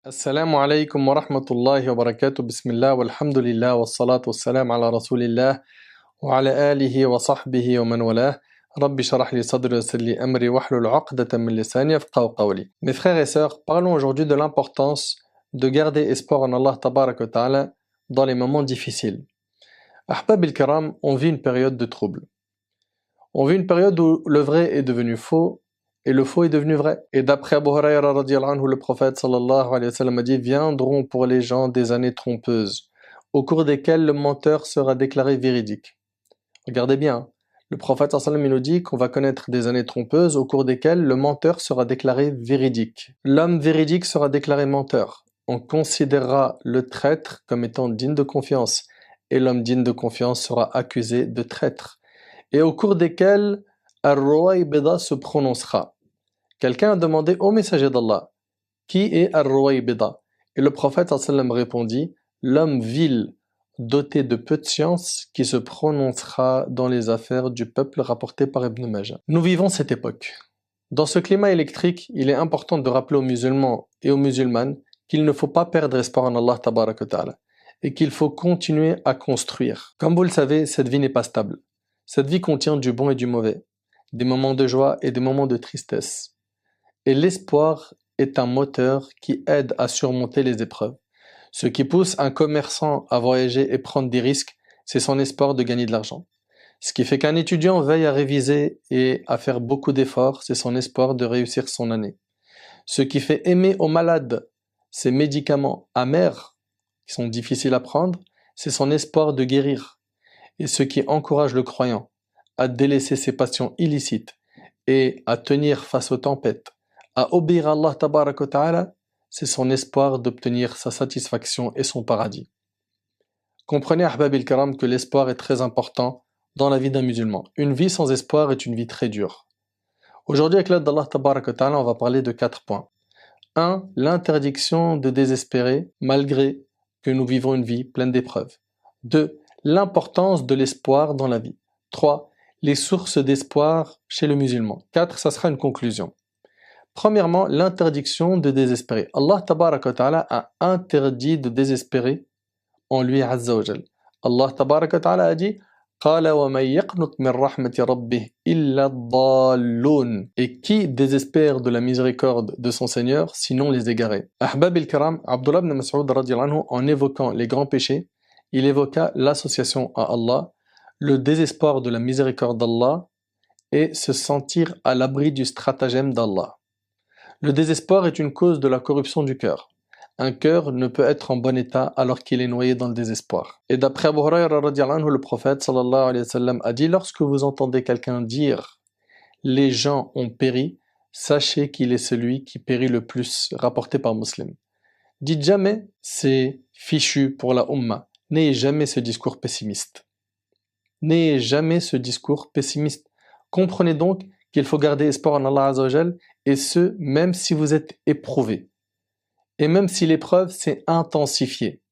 Assalamu alaikum wa rahmatullahi wa barakatuh. Bismillah walhamdulillah wa salatu wa salam ala rasulillah wa ala alihi wa sahbihi wa man walah. Rabbi sharah li sadri wa yassir li amri wahlul 'uqdatan min lisani yafqahu qawli. Mes frères et sœurs, parlons aujourd'hui de l'importance de garder espoir en Allah tabarak wa ta'ala dans les moments difficiles. Ahbab al-kiram, on vit une période de trouble. On vit une période où le vrai est devenu faux et le faux est devenu vrai. Et d'après Abu Huraira radiyallahu anhu, le prophète sallallahu alayhi wa sallam a dit: viendront pour les gens des années trompeuses, au cours desquelles le menteur sera déclaré véridique. Regardez bien, le prophète sallallahu alayhi wa sallam nous dit qu'on va connaître des années trompeuses au cours desquelles le menteur sera déclaré véridique. L'homme véridique sera déclaré menteur. On considérera le traître comme étant digne de confiance, et l'homme digne de confiance sera accusé de traître. Et au cours desquels Ar-Ruwaybida se prononcera. Quelqu'un a demandé au messager d'Allah: qui est Ar-Ruwaybida? Et le prophète sallallahu alayhi wa sallam répondit: l'homme vil, doté de peu de science, qui se prononcera dans les affaires du peuple, rapporté par Ibn Majah. Nous vivons cette époque. Dans ce climat électrique, il est important de rappeler aux musulmans et aux musulmanes qu'il ne faut pas perdre espoir en Allah tabarak wa ta'ala, et qu'il faut continuer à construire. Comme vous le savez, cette vie n'est pas stable. Cette vie contient du bon et du mauvais, des moments de joie et des moments de tristesse. Et l'espoir est un moteur qui aide à surmonter les épreuves. Ce qui pousse un commerçant à voyager et prendre des risques, c'est son espoir de gagner de l'argent. Ce qui fait qu'un étudiant veille à réviser et à faire beaucoup d'efforts, c'est son espoir de réussir son année. Ce qui fait aimer aux malades ces médicaments amers, qui sont difficiles à prendre, c'est son espoir de guérir. Et ce qui encourage le croyant à délaisser ses passions illicites et à tenir face aux tempêtes, à obéir à Allah tabarak wa ta'ala, c'est son espoir d'obtenir sa satisfaction et son paradis. Comprenez, ahbab il-kiram, que l'espoir est très important dans la vie d'un musulman. Une vie sans espoir est une vie très dure. Aujourd'hui, avec l'aide d'Allah tabarak wa ta'ala, on va parler de 4 points. 1. L'interdiction de désespérer malgré que nous vivons une vie pleine d'épreuves. 2. L'importance de l'espoir dans la vie. 3. Les sources d'espoir chez le musulman. 4. Ça sera une conclusion. Premièrement, l'interdiction de désespérer. Allah tabarak wa ta'ala a interdit de désespérer en lui azza wa jal. Allah tabarak wa ta'ala a dit: قَالَ وَمَنْ يَقْنُطْ مِنْ رَحْمَةِ رَبِّهِ إِلَّا الضَّالُّونَ. Et qui désespère de la miséricorde de son Seigneur, sinon les égarés? Ahbab il-kiram, Abdullah ibn Mas'ud radiyallahu anhu, en évoquant les grands péchés, il évoqua l'association à Allah, le désespoir de la miséricorde d'Allah et se sentir à l'abri du stratagème d'Allah. Le désespoir est une cause de la corruption du cœur. Un cœur ne peut être en bon état alors qu'il est noyé dans le désespoir. Et d'après Abu Huraira radiyallahu anhu, le prophète sallallahu alayhi wa sallam a dit: lorsque vous entendez quelqu'un dire les gens ont péri, sachez qu'il est celui qui périt le plus, rapporté par Muslim. Dites jamais c'est fichu pour la Ummah. N'ayez jamais ce discours pessimiste. N'ayez jamais ce discours pessimiste. Comprenez donc qu'il faut garder espoir en Allah azza wa jal, et ce, même si vous êtes éprouvé. Et même si l'épreuve s'est intensifiée.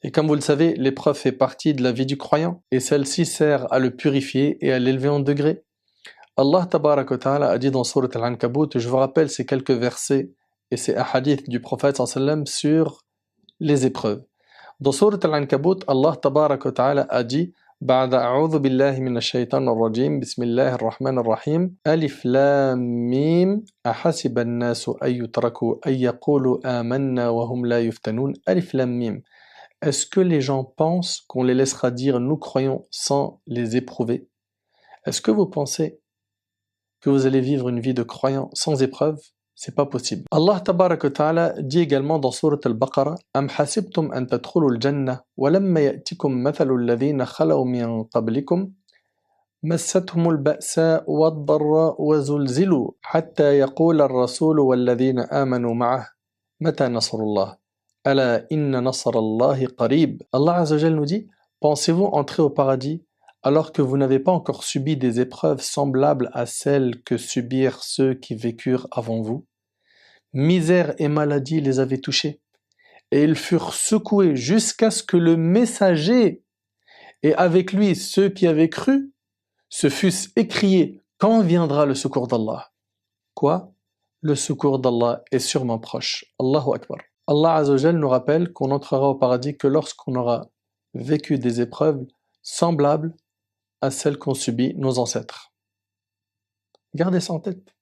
Et comme vous le savez, l'épreuve fait partie de la vie du croyant, et celle-ci sert à le purifier et à l'élever en degré. Allah tabarak wa ta'ala a dit dans Surat Al-Ankabut, je vous rappelle ces quelques versets et ces hadiths du prophète sallallahu alayhi wa sallam sur les épreuves. Dans Surat Al-Ankabut, Allah tabarak wa ta'ala a dit: بعد أعوذ بالله من الشيطان الرجيم بسم الله الرحمن الرحيم ألف لام ميم أحسب الناس أن يتركوا أن يقولوا آمنا وهم لا يفتنون ألف لام ميم. Est-ce que les gens pensent qu'on les laissera dire nous croyons sans les éprouver? Est-ce que vous pensez que vous allez vivre une vie de croyant sans épreuve? C'est pas possible. Allah tabarak wa ta'ala dit également dans Surat Al-Baqarah: Am hasibtum an tadkhulul al-jannah wa lamma ya'tikum mathalul ladhina khalaw min qablikum massathumul ba'sa wad-dharra wa zulzilu hatta yaqula ar-rasulu wal ladhina amanu ma'ah mata nasrullah ala inna nasrallahi qarib. Allah azza wa jalla nous dit: pensez-vous entrer au paradis alors que vous n'avez pas encore subi des épreuves semblables à celles que subirent ceux qui vécurent avant vous? Misère et maladie les avaient touchés, et ils furent secoués jusqu'à ce que le messager, et avec lui ceux qui avaient cru, se fussent écriés: quand viendra le secours d'Allah? Quoi? Le secours d'Allah est sûrement proche. Allahu Akbar. Allah Azzawajal nous rappelle qu'on entrera au paradis que lorsqu'on aura vécu des épreuves semblables à celles qu'ont subies nos ancêtres. Gardez ça en tête.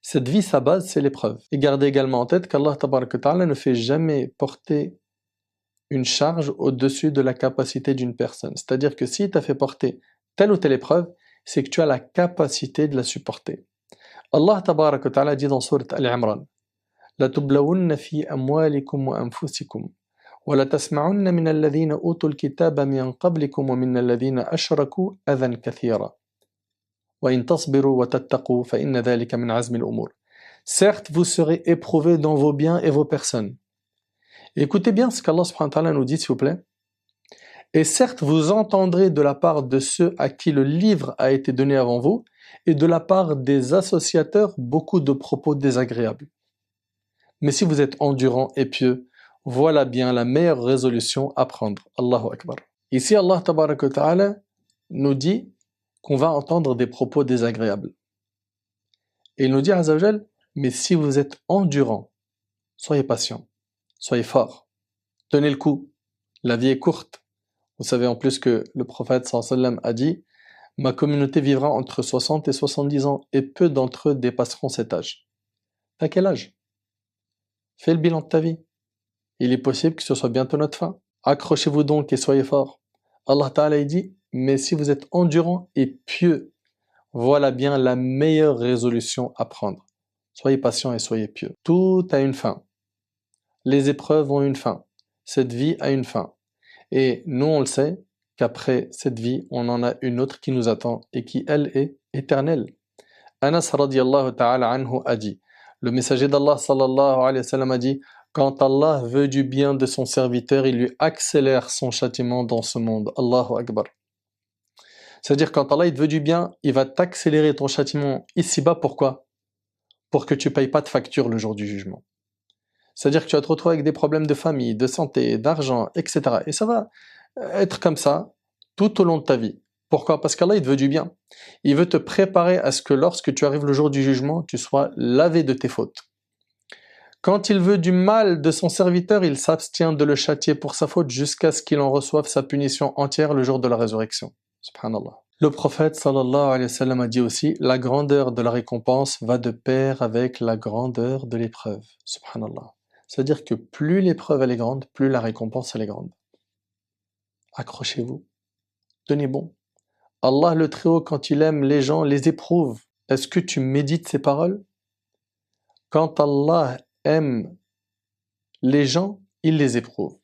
Cette vie, sa base, c'est l'épreuve. Et gardez également en tête qu'Allah Tabaraka wa Ta'ala ne fait jamais porter une charge au-dessus de la capacité d'une personne. C'est-à-dire que si tu as fait porter telle ou telle épreuve, c'est que tu as la capacité de la supporter. Allah Tabaraka wa Ta'ala dit dans sourate Al-Imran: لَتُبْلَوُنَّ فِي أَمْوَالِكُمْ وَأَنفُسِكُمْ وَلَتَسْمَعُنَّ مِنَ الَّذِينَ أُوتُوا الْكِتَابَ مِنْ قَبْلِكُمْ وَمِنَ الَّذِينَ أَشْرَكُوا أَذًى كَثِيرًا وَإِنْ تَصْبِرُوا وَتَتَّقُوا فَإِنَّ ذَلِكَ مِنْ عَزْمِ الْأُمُورِ. Certes, vous serez éprouvés dans vos biens et vos personnes. Écoutez bien ce qu'Allah subhanahu wa ta'ala nous dit, s'il vous plaît. Et certes, vous entendrez de la part de ceux à qui le livre a été donné avant vous, et de la part des associateurs, beaucoup de propos désagréables. Mais si vous êtes endurant et pieux, voilà bien la meilleure résolution à prendre. Allahu Akbar. Ici, Allah Tabaraka wa Ta'ala nous dit qu'on va entendre des propos désagréables. Et il nous dit, Azza wa Jal, mais si vous êtes endurant, soyez patient, soyez fort, tenez le coup, la vie est courte. Vous savez en plus que le prophète sallallahu alayhi wa sallam a dit: ma communauté vivra entre 60 et 70 ans, et peu d'entre eux dépasseront cet âge. T'as quel âge? Fais le bilan de ta vie. Il est possible que ce soit bientôt notre fin. Accrochez-vous donc et soyez forts. Allah Ta'ala dit: mais si vous êtes endurant et pieux, voilà bien la meilleure résolution à prendre. Soyez patient et soyez pieux. Tout a une fin. Les épreuves ont une fin. Cette vie a une fin. Et nous, on le sait, qu'après cette vie, on en a une autre qui nous attend et qui, elle, est éternelle. Anas radiyallahu ta'ala anhu a dit, le messager d'Allah sallallahu alayhi wa sallam a dit: quand Allah veut du bien de son serviteur, il lui accélère son châtiment dans ce monde. Allahu Akbar. C'est-à-dire, quand Allah il te veut du bien, il va t'accélérer ton châtiment ici-bas. Pourquoi? Pour que tu ne payes pas de facture le jour du jugement. C'est-à-dire que tu vas te retrouver avec des problèmes de famille, de santé, d'argent, etc. Et ça va être comme ça tout au long de ta vie. Pourquoi? Parce qu'Allah il te veut du bien. Il veut te préparer à ce que lorsque tu arrives le jour du jugement, tu sois lavé de tes fautes. Quand il veut du mal de son serviteur, il s'abstient de le châtier pour sa faute jusqu'à ce qu'il en reçoive sa punition entière le jour de la résurrection. Subhanallah. Le prophète sallallahu alayhi wa sallam a dit aussi: la grandeur de la récompense va de pair avec la grandeur de l'épreuve. Subhanallah. C'est-à-dire que plus l'épreuve elle est grande, plus la récompense elle est grande. Accrochez-vous. Tenez bon. Allah le Très-Haut, quand il aime les gens, les éprouve. Est-ce que tu médites ces paroles? Quand Allah aime les gens, il les éprouve.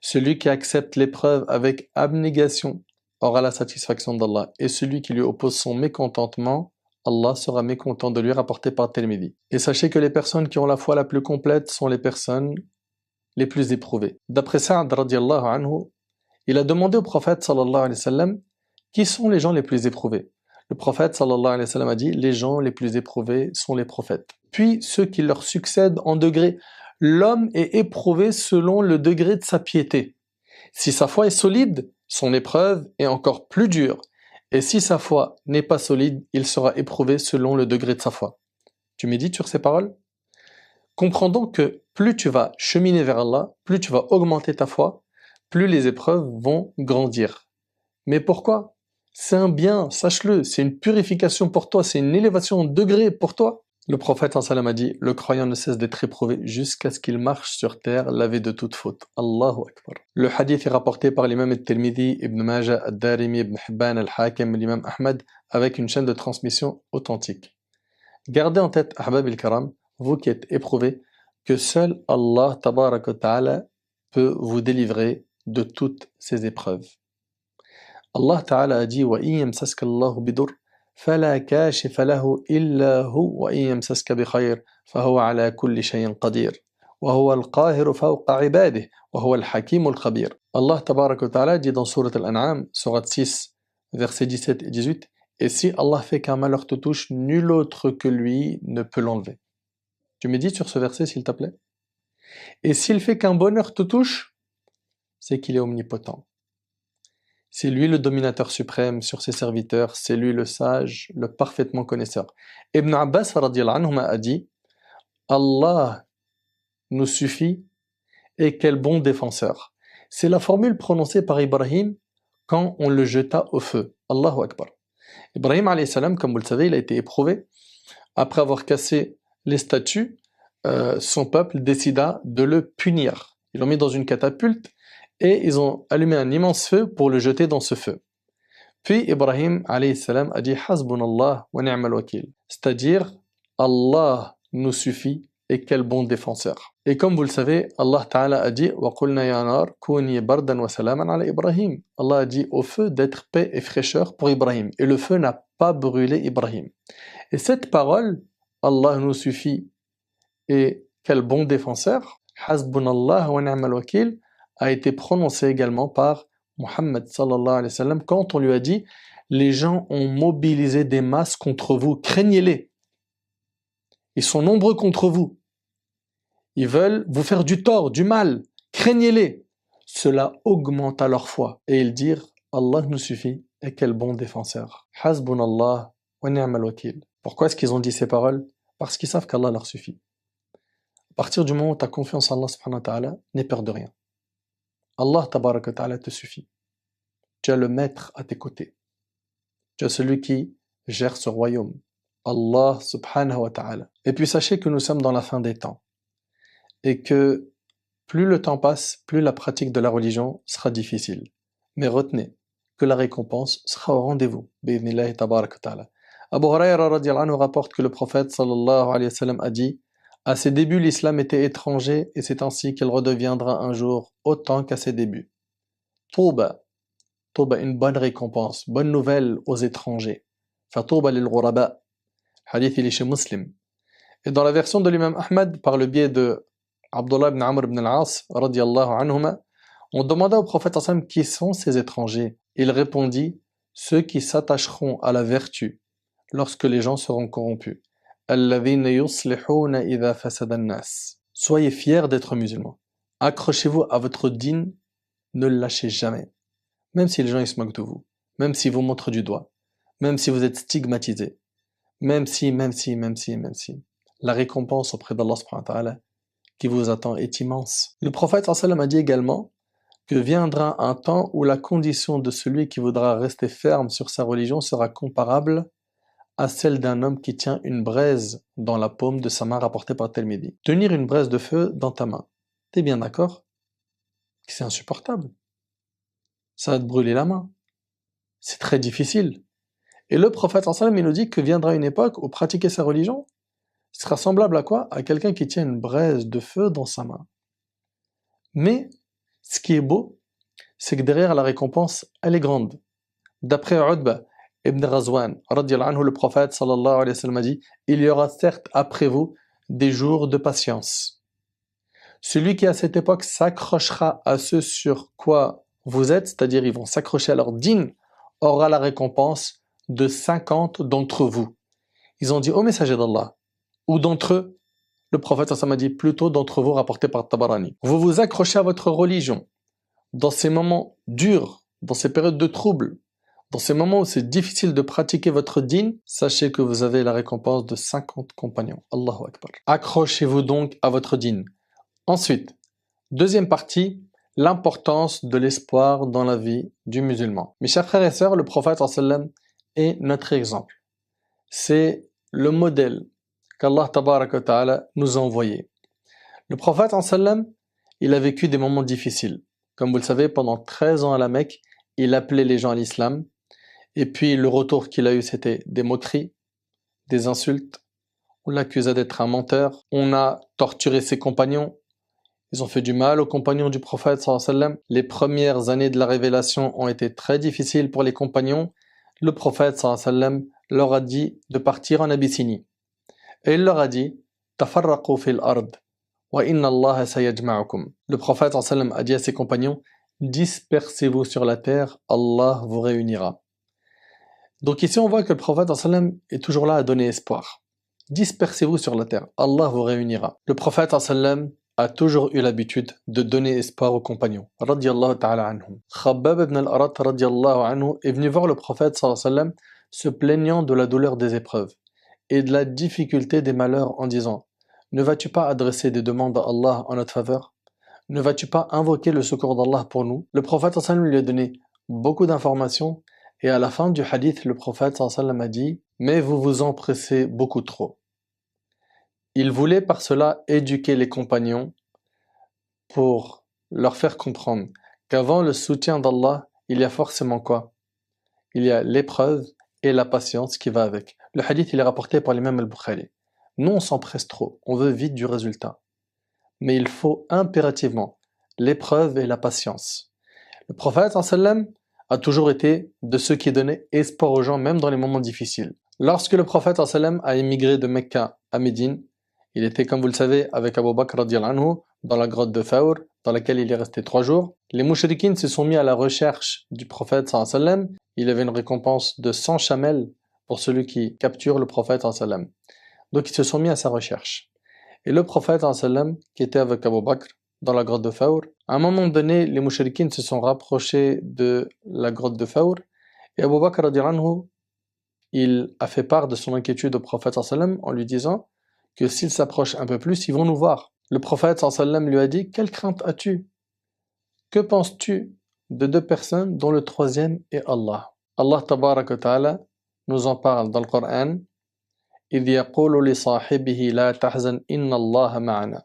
Celui qui accepte l'épreuve avec abnégation aura la satisfaction d'Allah. Et celui qui lui oppose son mécontentement, Allah sera mécontent de lui, rapporté par Tirmidhi. Et sachez que les personnes qui ont la foi la plus complète sont les personnes les plus éprouvées. D'après Sa'd radiyallahu anhu, il a demandé au prophète sallallahu alayhi wa sallam: qui sont les gens les plus éprouvés? Le prophète sallallahu alayhi wa sallam a dit: les gens les plus éprouvés sont les prophètes. Puis ceux qui leur succèdent en degré. L'homme est éprouvé selon le degré de sa piété. Si sa foi est solide, son épreuve est encore plus dure. Et si sa foi n'est pas solide, il sera éprouvé selon le degré de sa foi. Tu médites sur ces paroles? Comprends donc que plus tu vas cheminer vers Allah, plus tu vas augmenter ta foi, plus les épreuves vont grandir. Mais pourquoi? C'est un bien, sache-le, c'est une purification pour toi, c'est une élévation de degré pour toi. Le prophète sallam a dit: le croyant ne cesse d'être éprouvé jusqu'à ce qu'il marche sur terre lavé de toute faute. Allahu Akbar. Le hadith est rapporté par l'imam al-Tirmidhi, Ibn Majah, al-Darimi, Ibn Hibban, al-Hakim, l'imam Ahmad, avec une chaîne de transmission authentique. Gardez en tête, ahbab al-karam, vous qui êtes éprouvés, que seul Allah tabaraka wa ta'ala peut vous délivrer de toutes ces épreuves. Allah ta'ala a dit: wa in yamsaska Allahu bidur فلا كاشف له إلا هو وإن يمسسك بخير فهو على كل شيء قدير وهو القاهر فوق عباده وهو الحكيم الخبير. Allah tabaraka wa ta'ala dit dans Sourate Al-An'am, Sourate 6, versets 17 et 18: et si Allah fait qu'un malheur te touche, nul autre que lui ne peut l'enlever. Tu médites sur ce verset s'il te plaît? Et s'il fait qu'un bonheur te touche, c'est qu'il est omnipotent. C'est lui le dominateur suprême sur ses serviteurs, c'est lui le sage, le parfaitement connaisseur. Ibn Abbas radiyallahu anhu a dit: Allah nous suffit et quel bon défenseur. C'est la formule prononcée par Ibrahim quand on le jeta au feu. Allahu Akbar. Ibrahim alayhi salam, comme vous le savez, il a été éprouvé. Après avoir cassé les statues, son peuple décida de le punir. Ils l'ont mis dans une catapulte et ils ont allumé un immense feu pour le jeter dans ce feu. Puis Ibrahim alayhi salam a dit Hasbunallah wa ni'mal wakil, c'est-à-dire Allah nous suffit et quel bon défenseur. Et comme vous le savez, Allah Ta'ala a dit wa qulna ya nar kuni bardan wa salaman ala Ibrahim. Allah a dit au feu d'être paix et fraîcheur pour Ibrahim et le feu n'a pas brûlé Ibrahim. Et cette parole Allah nous suffit et quel bon défenseur, Hasbunallah wa ni'mal wakil, a été prononcée également par Muhammad sallallahu alayhi wa sallam quand on lui a dit les gens ont mobilisé des masses contre vous, craignez-les. Ils sont nombreux contre vous. Ils veulent vous faire du tort, du mal. Craignez-les. Cela augmenta leur foi. Et ils dirent Allah nous suffit et quel bon défenseur. Hasbunallah wa ni'mal wakil. Pourquoi est-ce qu'ils ont dit ces paroles? Parce qu'ils savent qu'Allah leur suffit. À partir du moment où tu as confiance en Allah subhanahu wa ta'ala, n'aie peur de rien. Allah tabaraka wa ta'ala te suffit. Tu as le maître à tes côtés. Tu as celui qui gère ce royaume. Allah subhanahu wa ta'ala. Et puis sachez que nous sommes dans la fin des temps. Et que plus le temps passe, plus la pratique de la religion sera difficile. Mais retenez que la récompense sera au rendez-vous. Bi'idhnillahi tabaraka wa ta'ala. Abu Hurayra radiyallahu anhu rapporte que le prophète sallallahu alayhi wa sallam a dit à ses débuts, l'islam était étranger et c'est ainsi qu'il redeviendra un jour autant qu'à ses débuts. Touba, une bonne récompense, bonne nouvelle aux étrangers. Fatouba lil ghuraba. Hadith il est chez Muslim. Et dans la version de l'imam Ahmad, par le biais de Abdullah ibn Amr ibn al-As, radiyallahu anhuma, on demanda au prophète sallam qui sont ces étrangers. Il répondit ceux qui s'attacheront à la vertu lorsque les gens seront corrompus. Soyez fiers d'être musulmans. Accrochez-vous à votre dîn, ne le lâchez jamais. Même si les gens ils se moquent de vous, même s'ils vous montrent du doigt, même si vous êtes stigmatisé, même si. La récompense auprès d'Allah subhanahu wa ta'ala qui vous attend est immense. Le prophète sallallahu alayhi wa sallam a dit également que viendra un temps où la condition de celui qui voudra rester ferme sur sa religion sera comparable à celle d'un homme qui tient une braise dans la paume de sa main rapportée par Tirmidhi. Tenir une braise de feu dans ta main, t'es bien d'accord? C'est insupportable. Ça va te brûler la main. C'est très difficile. Et le prophète sallallahu alayhi wa sallam, il nous dit que viendra une époque où pratiquer sa religion sera semblable à quoi? À quelqu'un qui tient une braise de feu dans sa main. Mais, ce qui est beau, c'est que derrière la récompense, elle est grande. D'après Udba ibn Ghazwan, radiyallahu anhu, le prophète sallallahu alayhi wa sallam a dit « Il y aura certes après vous des jours de patience. Celui qui à cette époque s'accrochera à ce sur quoi vous êtes, c'est-à-dire ils vont s'accrocher à leur dîn, aura la récompense de 50 d'entre vous. » Ils ont dit « Ô messager d'Allah, ou d'entre eux ?» Le prophète sallallahu alayhi wa sallam a dit « Plutôt d'entre vous, rapporté par Tabarani. » Vous vous accrochez à votre religion dans ces moments durs, dans ces périodes de troubles, dans ces moments où c'est difficile de pratiquer votre dîn, sachez que vous avez la récompense de 50 compagnons. Allahu Akbar. Accrochez-vous donc à votre dîn. Ensuite, deuxième partie, l'importance de l'espoir dans la vie du musulman. Mes chers frères et sœurs, le prophète sallallahu alayhi wa sallam est notre exemple. C'est le modèle qu'Allah tabaraka wa ta'ala nous a envoyé. Le prophète sallallahu alayhi wa sallam, il a vécu des moments difficiles. Comme vous le savez, pendant 13 ans à la Mecque, il appelait les gens à l'islam. Et puis le retour qu'il a eu, c'était des moqueries, des insultes. On l'accusait d'être un menteur. On a torturé ses compagnons. Ils ont fait du mal aux compagnons du prophète sallallahu alayhi wa sallam. Les premières années de la révélation ont été très difficiles pour les compagnons. Le prophète sallallahu alayhi wa sallam leur a dit de partir en Abyssinie. Et il leur a dit « Tafarraqu fil ard, wa inna Allah sayajma'ukum » Le prophète sallallahu alayhi wa sallam a dit à ses compagnons « Dispersez-vous sur la terre, Allah vous réunira ». Donc ici on voit que le prophète sallallahu alayhi wa sallam est toujours là à donner espoir. Dispersez-vous sur la terre, Allah vous réunira. Le prophète sallallahu alayhi wa sallam a toujours eu l'habitude de donner espoir aux compagnons. Radiyallahu ta'ala anhum. Khabbab ibn al-Arat radiyallahu anhu est venu voir le prophète sallallahu alayhi wa sallam se plaignant de la douleur des épreuves et de la difficulté des malheurs en disant « Ne vas-tu pas adresser des demandes à Allah en notre faveur? ne vas-tu pas invoquer le secours d'Allah pour nous? Le prophète sallallahu alayhi wa sallam lui a donné beaucoup d'informations et à la fin du hadith, le prophète sallallahu alayhi wa sallam a dit « Mais vous vous empressez beaucoup trop ». Il voulait par cela éduquer les compagnons pour leur faire comprendre qu'avant le soutien d'Allah, il y a forcément quoi? Il y a l'épreuve et la patience qui va avec. Le hadith il est rapporté par l'imam al-Bukhari. Nous on s'empresse trop, on veut vite du résultat. Mais il faut impérativement l'épreuve et la patience. Le prophète sallam a toujours été de ceux qui donnaient espoir aux gens même dans les moments difficiles. Lorsque le prophète sallam a émigré de Mecca à Médine, il était, comme vous le savez, avec Abu Bakr radiyallahu anhu, dans la grotte de Thawr, dans laquelle il est resté 3 jours. Les mouchrikines se sont mis à la recherche du prophète sallallahu alayhi wa sallam. Il avait une récompense de 100 chamels pour celui qui capture le prophète sallallahu alayhi wa sallam. Donc ils se sont mis à sa recherche. Et le prophète sallallahu alayhi wa sallam, qui était avec Abu Bakr dans la grotte de Thawr, à un moment donné, les mouchrikines se sont rapprochés de la grotte de Thawr. Et Abu Bakr radiyallahu anhu, il a fait part de son inquiétude au prophète sallallahu alayhi wa sallam en lui disant que s'ils s'approchent un peu plus, ils vont nous voir. Le prophète sallallahu alayhi wa sallam lui a dit « Quelle crainte as-tu? Que penses-tu de 2 personnes dont le troisième est Allah ?» Allah tabaraka wa ta'ala nous en parle dans le Coran « إِذْ يَقُولُ لِصَاحِبِهِ لَا تَحْزَنْ إِنَّ اللَّهَ مَعَنَا »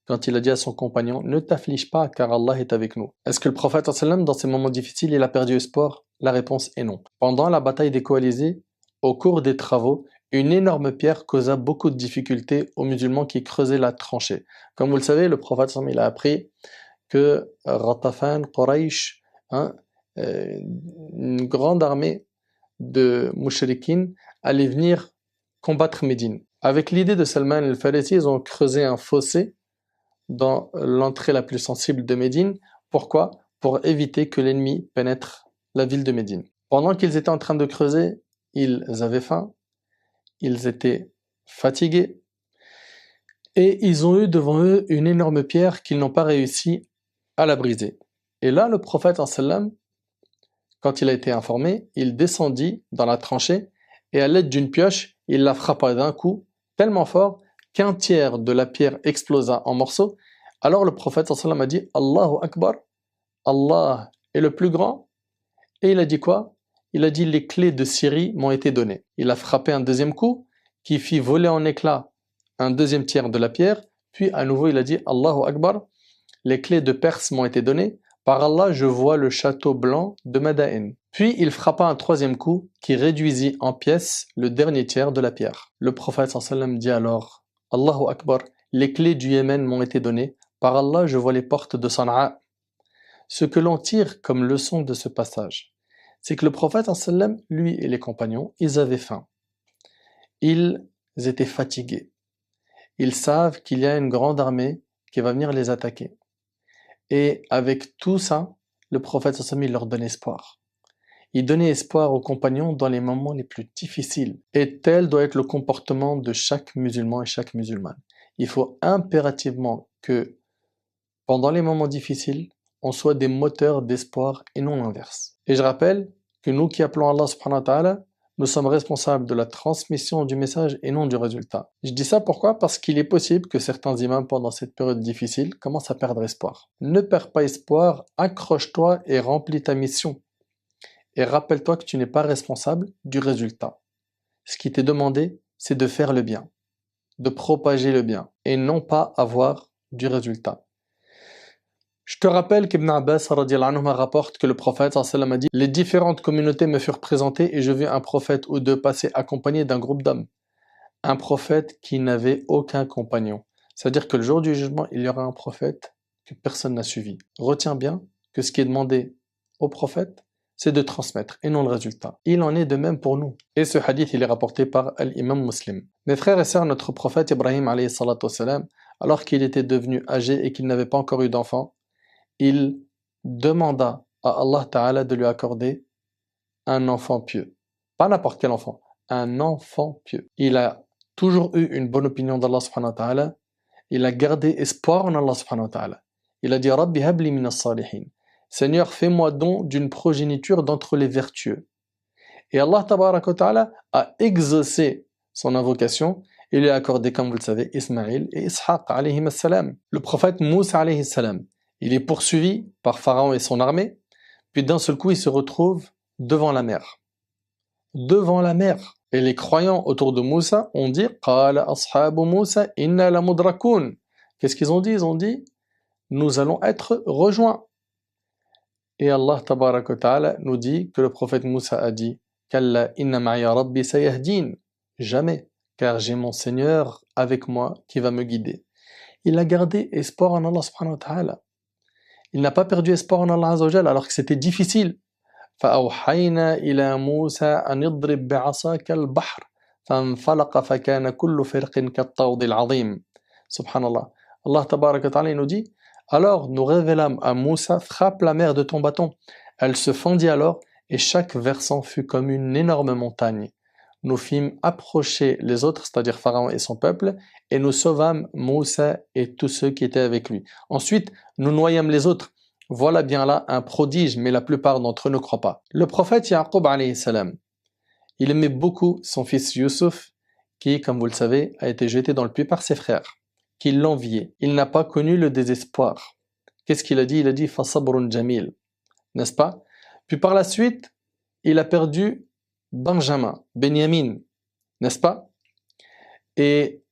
Quand il a dit à son compagnon « Ne t'afflige pas car Allah est avec nous ». Est-ce que le prophète sallallahu alayhi wa sallam, dans ces moments difficiles, il a perdu espoir? La réponse est non. Pendant la bataille des coalisés, au cours des travaux, une énorme pierre causa beaucoup de difficultés aux musulmans qui creusaient la tranchée. Comme vous le savez, le prophète sallallahu alayhi wa sallam, il a appris que Ghatafan, Quraysh, une grande armée de mouchriquines allait venir combattre Médine. Avec l'idée de Salman al-Farisi, ils ont creusé un fossé dans l'entrée la plus sensible de Médine. Pourquoi? Pour éviter que l'ennemi pénètre la ville de Médine. Pendant qu'ils étaient en train de creuser, ils avaient faim, ils étaient fatigués, et ils ont eu devant eux une énorme pierre qu'ils n'ont pas réussi à la briser. Et là, le prophète sallam, quand il a été informé, il descendit dans la tranchée et à l'aide d'une pioche, il la frappa d'un coup tellement fort qu'un tiers de la pierre explosa en morceaux. Alors le prophète sallam a dit « Allahu Akbar, Allah est le plus grand ». Et il a dit quoi? Il a dit « Les clés de Syrie m'ont été données ». Il a frappé un deuxième coup qui fit voler en éclats un deuxième tiers de la pierre. Puis à nouveau il a dit « Allahu Akbar, les clés de Perse m'ont été données. Par Allah, je vois le château blanc de Madain ». Puis il frappa un troisième coup qui réduisit en pièces le dernier tiers de la pierre. Le prophète sallam dit alors « Allahu Akbar, les clés du Yémen m'ont été données. Par Allah, je vois les portes de Sana'a ». Ce que l'on tire comme leçon de ce passage, c'est que le prophète sallam, lui et les compagnons, ils avaient faim. Ils étaient fatigués. Ils savent qu'il y a une grande armée qui va venir les attaquer. Et avec tout ça, le prophète sallam, il leur donne espoir. Il donnait espoir aux compagnons dans les moments les plus difficiles. Et tel doit être le comportement de chaque musulman et chaque musulmane. Il faut impérativement que, pendant les moments difficiles, on soit des moteurs d'espoir et non l'inverse. Et je rappelle que nous qui appelons Allah subhanahu wa ta'ala, nous sommes responsables de la transmission du message et non du résultat. Je dis ça pourquoi? Parce qu'il est possible que certains imams pendant cette période difficile commencent à perdre espoir. Ne perds pas espoir, accroche-toi et remplis ta mission. Et rappelle-toi que tu n'es pas responsable du résultat. Ce qui t'est demandé, c'est de faire le bien, de propager le bien, et non pas avoir du résultat. Je te rappelle qu'Ibn Abbas radiyallahu anhu rapporte que le prophète sallallahu alayhi wa sallam a dit « Les différentes communautés me furent présentées et je vis un prophète ou deux passer accompagné d'un groupe d'hommes. Un prophète qui n'avait aucun compagnon. » C'est-à-dire que le jour du jugement, il y aura un prophète que personne n'a suivi. Retiens bien que ce qui est demandé au prophète, c'est de transmettre et non le résultat. Il en est de même pour nous. Et ce hadith, il est rapporté par l'imam Muslim. Mes frères et sœurs, notre prophète Ibrahim alayhi salatu wassalam, alors qu'il était devenu âgé et qu'il n'avait pas encore eu d'enfant, il demanda à Allah Ta'ala de lui accorder un enfant pieux. Pas n'importe quel enfant, un enfant pieux. Il a toujours eu une bonne opinion d'Allah subhanahu wa ta'ala. Il a gardé espoir en Allah subhanahu wa ta'ala. Il a dit « Rabbi habli minas salihin » Seigneur, fais-moi don d'une progéniture d'entre les vertueux. Et Allah Ta'ala a exaucé son invocation Il lui a accordé, comme vous le savez, Ismaïl et Ishaq alayhim salam. Le prophète Moussa alayhi salam, il est poursuivi par Pharaon et son armée, puis d'un seul coup il se retrouve devant la mer. Devant la mer. Et les croyants autour de Moussa ont dit Qala ashabu Moussa inna la mudrakoun. Qu'est-ce qu'ils ont dit? Ils ont dit nous allons être rejoints. Et Allah tabaraka wa ta'ala nous dit que le prophète Moussa a dit Kalla inna ma'iya rabbi sayahdin. Jamais, car j'ai mon Seigneur avec moi qui va me guider. Il a gardé espoir en Allah subhanahu wa ta'ala. Il n'a pas perdu espoir en Allah azza wa jalla alors que c'était difficile. فأوحينا إلى موسى أن اضرب بعصاك البحر فانفلق فكان كل فرق كالطود العظيم. Subhanallah. Allah tabaraka wa ta'ala nous dit alors nous révélâmes à Moussa frappe la mer de ton bâton. Elle se fendit alors et chaque versant fut comme une énorme montagne. Nous fîmes approcher les autres, c'est-à-dire Pharaon et son peuple, et nous sauvâmes Moussa et tous ceux qui étaient avec lui. Ensuite, nous noyâmes les autres. Voilà bien là un prodige, mais la plupart d'entre eux ne croient pas. Le prophète Yaqub alayhi salam, il aimait beaucoup son fils Youssouf, qui, comme vous le savez, a été jeté dans le puits par ses frères, qui l'enviaient. Il n'a pas connu le désespoir. Qu'est-ce qu'il a dit? Il a dit « Fasabrun jamil », n'est-ce pas? Puis par la suite, il a perdu Benjamin, Benyamin, n'est-ce pas? Et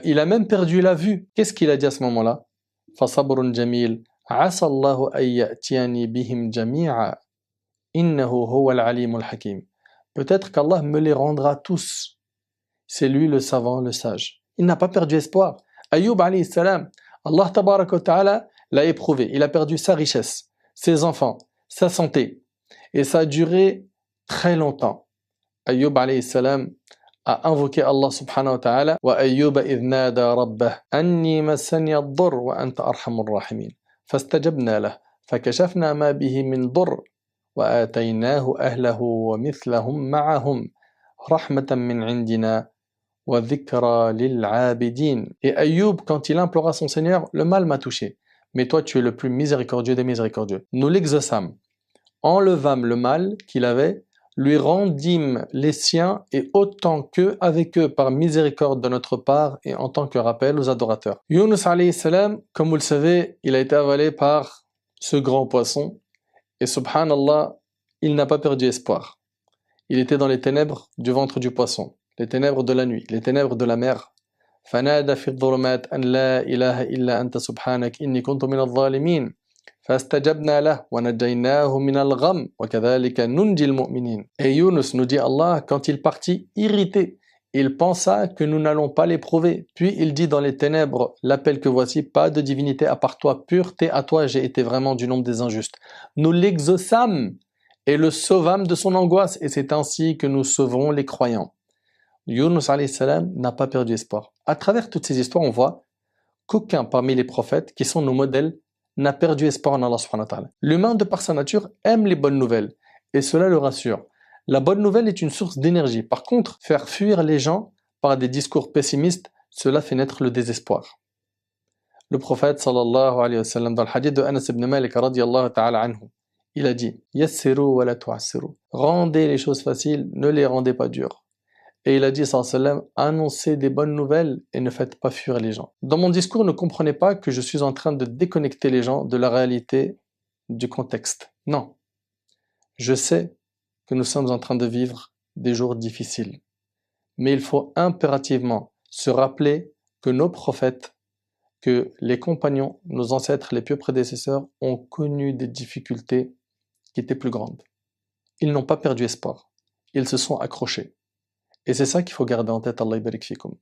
il a même perdu la vue. Qu'est-ce qu'il a dit à ce moment-là? « Fasabrun jamil ». عسى الله أن يأتيني بهم جميعا إنه هو العليم الحكيم. Peut-être qu'Allah me les rendra tous. C'est lui le savant, le sage. Il n'a pas perdu espoir. Ayyub alayhi salam, Allah tabaraka wa ta'ala l'a éprouvé. Il a perdu sa richesse, ses enfants, sa santé. Et ça a duré très longtemps. Ayyub alayhi salam a invoqué Allah subhanahu wa ta'ala wa ayyuba idh nada rabbah anni massani ad-durr wa anta arhamur rahimin. فاستجبنا له فكشفنا ما به من ضر وآتيناه أهله ومثلهم معهم رحمة من عندنا وذكرى للعابدين. Et Ayoub, quand il implora son Seigneur, le mal m'a touché, mais toi tu es le plus miséricordieux des miséricordieux. Nous l'exaucâmes, enlevâmes le mal qu'il avait, lui rendîmes les siens et autant qu'eux avec eux par miséricorde de notre part et en tant que rappel aux adorateurs. Yunus alayhi salam, comme vous le savez, il a été avalé par ce grand poisson et subhanallah, il n'a pas perdu espoir. Il était dans les ténèbres du ventre du poisson, les ténèbres de la nuit, les ténèbres de la mer. فنادى في الظلمات أن لا إله إلا أنت سبحانك إني كنت من الظالمين. فاستجبنا له ونجيناه من الغم وكذلك ننجي المؤمنين. Et Yunus nous dit Allah, quand il partit irrité, il pensa que nous n'allons pas l'éprouver. Puis il dit dans les ténèbres, l'appel que voici, pas de divinité à part toi, pureté à toi, j'ai été vraiment du nombre des injustes. Nous l'exaucâmes et le sauvâmes de son angoisse, et c'est ainsi que nous sauverons les croyants. Yunus alayhi salam n'a pas perdu espoir. À travers toutes ces histoires, on voit qu'aucun parmi les prophètes, qui sont nos modèles, n'a perdu espoir en Allah subhanahu wa ta'ala. L'humain, de par sa nature, aime les bonnes nouvelles, et cela le rassure. La bonne nouvelle est une source d'énergie. Par contre, faire fuir les gens par des discours pessimistes, cela fait naître le désespoir. Le prophète sallallahu alayhi wa sallam, dans le hadith de Anas ibn Malik radiyallahu ta'ala anhu, il a dit « Yassiru wa la tu'assiru » Rendez les choses faciles, ne les rendez pas dures. Et il a dit, sallallahu alayhi wa sallam, annoncez des bonnes nouvelles et ne faites pas fuir les gens. Dans mon discours, ne comprenez pas que je suis en train de déconnecter les gens de la réalité du contexte. Non. Je sais que nous sommes en train de vivre des jours difficiles. Mais il faut impérativement se rappeler que nos prophètes, que les compagnons, nos ancêtres, les pieux prédécesseurs ont connu des difficultés qui étaient plus grandes. Ils n'ont pas perdu espoir. Ils se sont accrochés. Et c'est ça qu'il faut garder en tête, Allah yabarik fikum.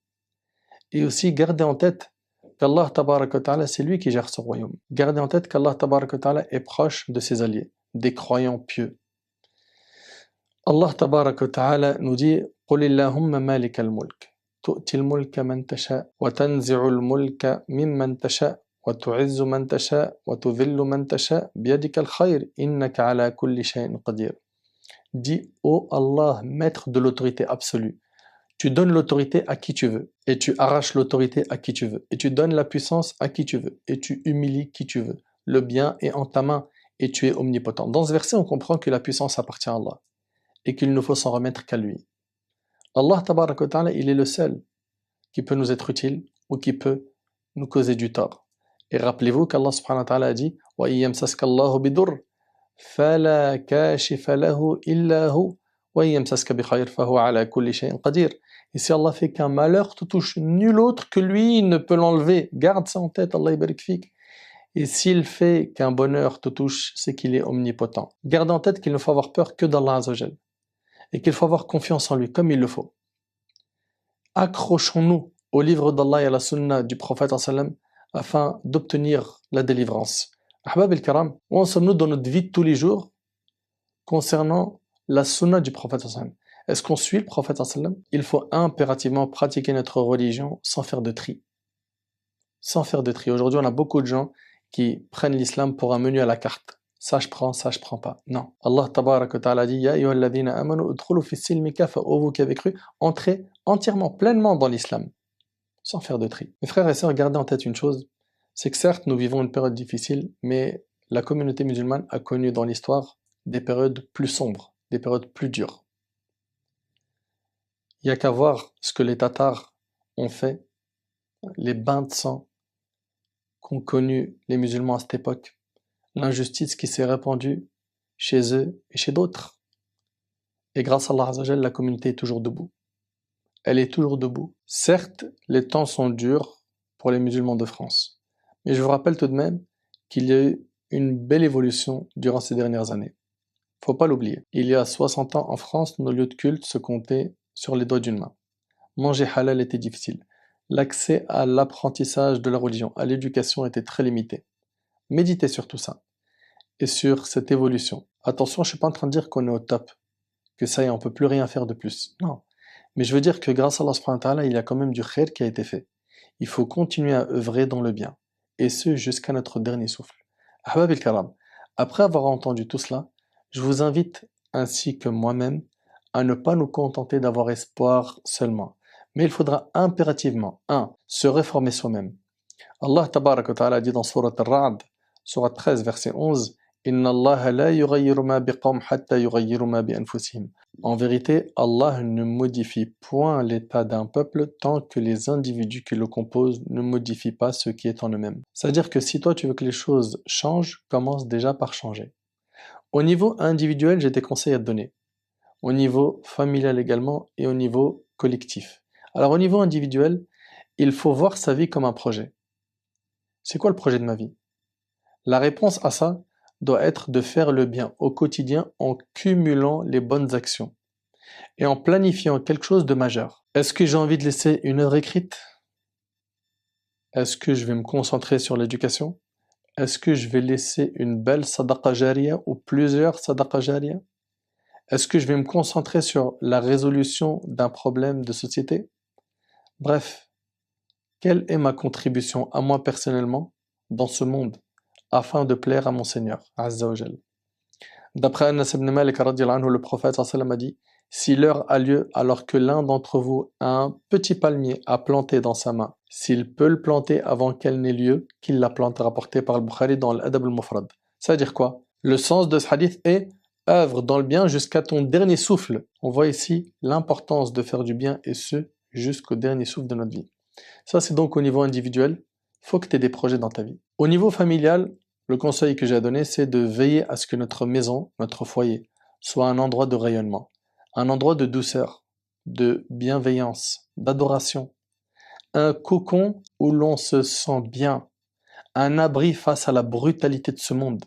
Et aussi, garder en tête qu'Allah tabaraka wa ta'ala, c'est lui qui gère ce royaume. Gardez en tête qu'Allah tabaraka wa ta'ala est proche de ses alliés, des croyants pieux. Allah tabaraka wa ta'ala nous dit قُلِ اللَّهُمَّ مَالِكَ الْمُلْكِ تُؤْتِي الْمُلْكَ مَنْ تَشَاءُ وَتَنْزِعُ الْمُلْكَ مِمَّنْ تَشَاءُ وَتُعِزُّ مَنْ تَشَاءُ وَتُذِلُّ مَنْ تَشَاءُ بِيَدِكَ الْخَيْرُ إِنَّكَ عَلَى كُلِّ شَيْءٍ قَدِيرٌ. Dis, ô Allah, maître de l'autorité absolue, tu donnes l'autorité à qui tu veux, et tu arraches l'autorité à qui tu veux, et tu donnes la puissance à qui tu veux, et tu humilies qui tu veux. Le bien est en ta main, et tu es omnipotent. Dans ce verset, on comprend que la puissance appartient à Allah, et qu'il ne faut s'en remettre qu'à lui. Allah, tabaraka wa ta'ala, il est le seul. qui peut nous être utile ou qui peut nous causer du tort. Et rappelez-vous qu'Allah subhanahu wa ta'ala a dit « وَإِن يَمْسَسْكَ اللَّهُ بِضُرٍّ فَلَا كَاشِفَ لَهُ إِلَّا هُوَ وَإِن يَمْسَسْكَ بِخَيْرٍ فَهُوَ عَلَى كُلِّ شَيْءٍ قَدِيرٌ » Et si Allah fait qu'un malheur te touche, nul autre que lui ne peut l'enlever. Garde ça en tête, Allah yabarik fik. Et s'il fait qu'un bonheur te touche, c'est qu'il est omnipotent. Garde en tête qu'il ne faut avoir peur que d'Allah Azza wa Jal. Et qu'il faut avoir confiance en lui, comme il le faut. Accrochons-nous au livre d'Allah et à la sunna du prophète sallam afin d'obtenir la délivrance. Ahbab el-Karam, où en sommes-nous dans notre vie de tous les jours concernant la sunna du prophète sallam? Est-ce qu'on suit le prophète sallam? Il faut impérativement pratiquer notre religion sans faire de tri. Sans faire de tri. Aujourd'hui, on a beaucoup de gens qui prennent l'islam pour un menu à la carte. Ça je prends pas. Non. Allah tabarak wa ta'ala dit Ya ayyuhalladhina amanu udkhulu fis silmi kafa. Oh vous qui avez cru, entrez entièrement, pleinement dans l'islam, sans faire de tri. Mes frères et sœurs, gardez en tête une chose, c'est que certes nous vivons une période difficile, mais la communauté musulmane a connu dans l'histoire des périodes plus sombres, des périodes plus dures. Il n'y a qu'à voir ce que les Tatars ont fait, les bains de sang qu'ont connu les musulmans à cette époque, l'injustice qui s'est répandue chez eux et chez d'autres. Et grâce à Allah Azza wa Jal, la communauté est toujours debout. Elle est toujours debout. Certes, les temps sont durs pour les musulmans de France. Mais je vous rappelle tout de même qu'il y a eu une belle évolution durant ces dernières années. Faut pas l'oublier. Il y a 60 ans en France, nos lieux de culte se comptaient sur les doigts d'une main. Manger halal était difficile. L'accès à l'apprentissage de la religion, à l'éducation était très limité. Méditez sur tout ça et sur cette évolution. Attention, je suis pas en train de dire qu'on est au top, que ça y est, on peut plus rien faire de plus. Non. Mais je veux dire que grâce à Allah subhanahu wa ta'ala, il y a quand même du khair qui a été fait. Il faut continuer à œuvrer dans le bien. Et ce, jusqu'à notre dernier souffle. Ahbab el-Karam, après avoir entendu tout cela, je vous invite, ainsi que moi-même, à ne pas nous contenter d'avoir espoir seulement. Mais il faudra impérativement, 1. Se réformer soi-même. Allah tabarak wa ta'ala dit dans Surat Al-Ra'd, Surat 13, verset 11, Inna Allah la yughayyiru ma biqawm hatta yughayyiru ma bi anfusihim. En vérité, Allah ne modifie point l'état d'un peuple tant que les individus qui le composent ne modifient pas ce qui est en eux-mêmes. C'est-à-dire que si toi tu veux que les choses changent, commence déjà par changer. Au niveau individuel, j'ai des conseils à te donner. Au niveau familial également et au niveau collectif. Alors au niveau individuel, il faut voir sa vie comme un projet. C'est quoi le projet de ma vie? La réponse à ça doit être de faire le bien au quotidien en cumulant les bonnes actions et en planifiant quelque chose de majeur. Est-ce que j'ai envie de laisser une œuvre écrite? Est-ce que je vais me concentrer sur l'éducation? Est-ce que je vais laisser une belle sadaqa jariya ou plusieurs sadaqa jariya? Est-ce que je vais me concentrer sur la résolution d'un problème de société? Bref, quelle est ma contribution à moi personnellement dans ce monde afin de plaire à mon Seigneur, Azza wa Jal. D'après Anas ibn Malik radiyallahu anhu, le prophète sallallahu a dit « Si l'heure a lieu alors que l'un d'entre vous a un petit palmier à planter dans sa main, s'il peut le planter avant qu'elle n'ait lieu, qu'il la plante » rapporté par le Bukhari dans l'Adab al-Mufrad. Ça veut dire quoi? Le sens de ce hadith est « œuvre dans le bien jusqu'à ton dernier souffle ». On voit ici l'importance de faire du bien et ce, jusqu'au dernier souffle de notre vie. Ça c'est donc au niveau individuel, faut que tu aies des projets dans ta vie. Au niveau familial, le conseil que j'ai à donner, c'est de veiller à ce que notre maison, notre foyer, soit un endroit de rayonnement, un endroit de douceur, de bienveillance, d'adoration, un cocon où l'on se sent bien, un abri face à la brutalité de ce monde,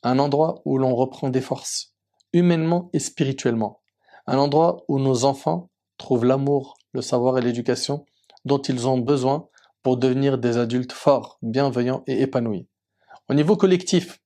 un endroit où l'on reprend des forces, humainement et spirituellement, un endroit où nos enfants trouvent l'amour, le savoir et l'éducation dont ils ont besoin pour devenir des adultes forts, bienveillants et épanouis. Au niveau collectif,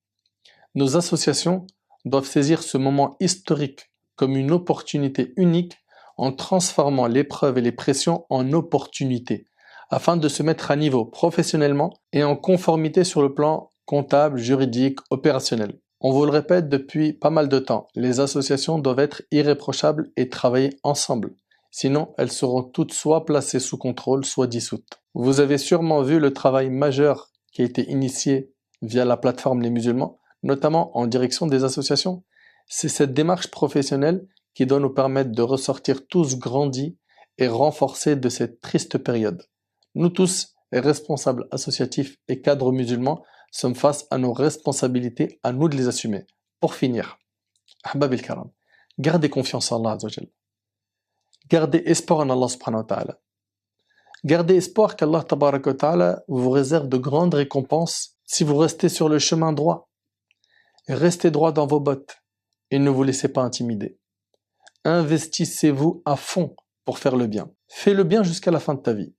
nos associations doivent saisir ce moment historique comme une opportunité unique en transformant l'épreuve et les pressions en opportunités, afin de se mettre à niveau professionnellement et en conformité sur le plan comptable, juridique, opérationnel. On vous le répète depuis pas mal de temps, les associations doivent être irréprochables et travailler ensemble. Sinon, elles seront toutes soit placées sous contrôle, soit dissoutes. Vous avez sûrement vu le travail majeur qui a été initié via la plateforme Les Musulmans, notamment en direction des associations. C'est cette démarche professionnelle qui doit nous permettre de ressortir tous grandis et renforcée de cette triste période. Nous tous, les responsables associatifs et cadres musulmans, sommes face à nos responsabilités, à nous de les assumer. Pour finir, Ahbab al-Karam, gardez confiance en Allah Azza wa Jal. Gardez espoir en Allah subhanahu wa ta'ala. Gardez espoir qu'Allah tabaraka wa ta'ala vous réserve de grandes récompenses si vous restez sur le chemin droit. Restez droit dans vos bottes et ne vous laissez pas intimider. Investissez-vous à fond pour faire le bien. Fais le bien jusqu'à la fin de ta vie.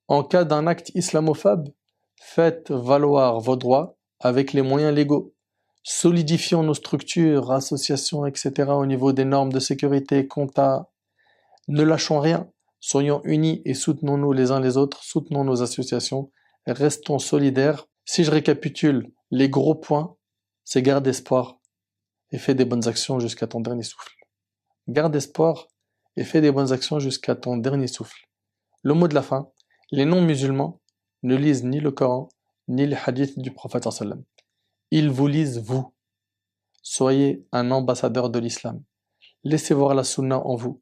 En cas d'un acte islamophobe, faites valoir vos droits avec les moyens légaux. Solidifions nos structures, associations, etc. au niveau des normes de sécurité, compta. Ne lâchons rien. Soyons unis et soutenons-nous les uns les autres, soutenons nos associations, restons solidaires. Si je récapitule les gros points, c'est garde espoir et fais des bonnes actions jusqu'à ton dernier souffle. Garde espoir et fais des bonnes actions jusqu'à ton dernier souffle. Le mot de la fin, les non-musulmans ne lisent ni le Coran, ni les hadiths du prophète sallam. Ils vous lisent vous. Soyez un ambassadeur de l'islam. Laissez voir la sunna en vous.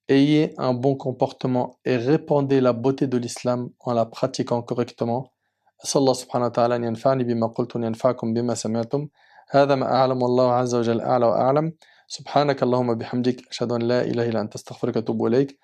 Ayez un bon comportement et répandez la beauté de l'islam en la pratiquant correctement. أسأل الله سبحانه وتعالى أن ينفعني بما قلت وأن ينفعكم بما سمعتم. هذا ما أعلم والله عز وجل أعلى وأعلم. سبحانك اللهم بحمدك أشهد أن لا إله إلا أنت أستغفرك وأتوب إليك.